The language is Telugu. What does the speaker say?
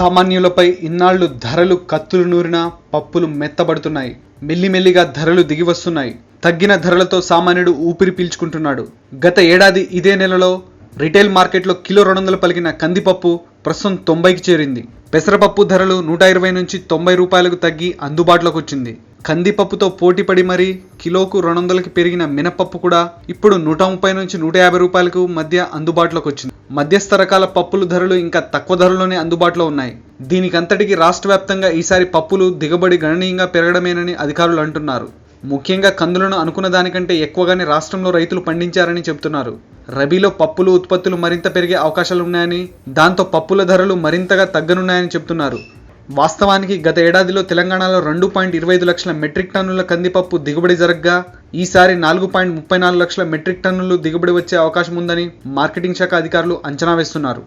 సామాన్యులపై ఇన్నాళ్లు ధరలు కత్తులు నూరినా పప్పులు మెత్తబడుతున్నాయి. మెల్లిమెల్లిగా ధరలు దిగి వస్తున్నాయి. తగ్గిన ధరలతో సామాన్యుడు ఊపిరి పీల్చుకుంటున్నాడు. గత ఏడాది ఇదే నెలలో రిటైల్ మార్కెట్లో కిలో 200 పలికిన కందిపప్పు ప్రస్తుతం 90కి చేరింది. పెసరపప్పు ధరలు 120 నుంచి 90 రూపాయలకు తగ్గి అందుబాటులోకి వచ్చింది. కందిపప్పుతో పోటీపడి మరీ కిలోకు 200కి పెరిగిన మినపప్పు కూడా ఇప్పుడు 130 నుంచి 150 రూపాయలకు మధ్య అందుబాటులోకి వచ్చింది. మధ్యస్థ రకాల పప్పుల ధరలు ఇంకా తక్కువ ధరలోనే అందుబాటులో ఉన్నాయి. దీనికంతటికి రాష్ట్ర వ్యాప్తంగా ఈసారి పప్పులు దిగుబడి గణనీయంగా పెరగడమేనని అధికారులు అంటున్నారు. ముఖ్యంగా కందులను అనుకున్న దానికంటే ఎక్కువగానే రాష్ట్రంలో రైతులు పండించారని చెబుతున్నారు. రబీలో పప్పులు ఉత్పత్తులు మరింత పెరిగే అవకాశాలు ఉన్నాయని, దాంతో పప్పుల ధరలు మరింతగా తగ్గనున్నాయని చెబుతున్నారు. వాస్తవానికి గత ఏడాదిలో తెలంగాణలో 2.25 లక్షల మెట్రిక్ టన్నుల కందిపప్పు దిగుబడి జరగ్గా ఈసారి 4.34 లక్షల మెట్రిక్ టన్నులు దిగుబడి వచ్చే అవకాశం ఉందని మార్కెటింగ్ శాఖ అధికారులు అంచనా వేస్తున్నారు.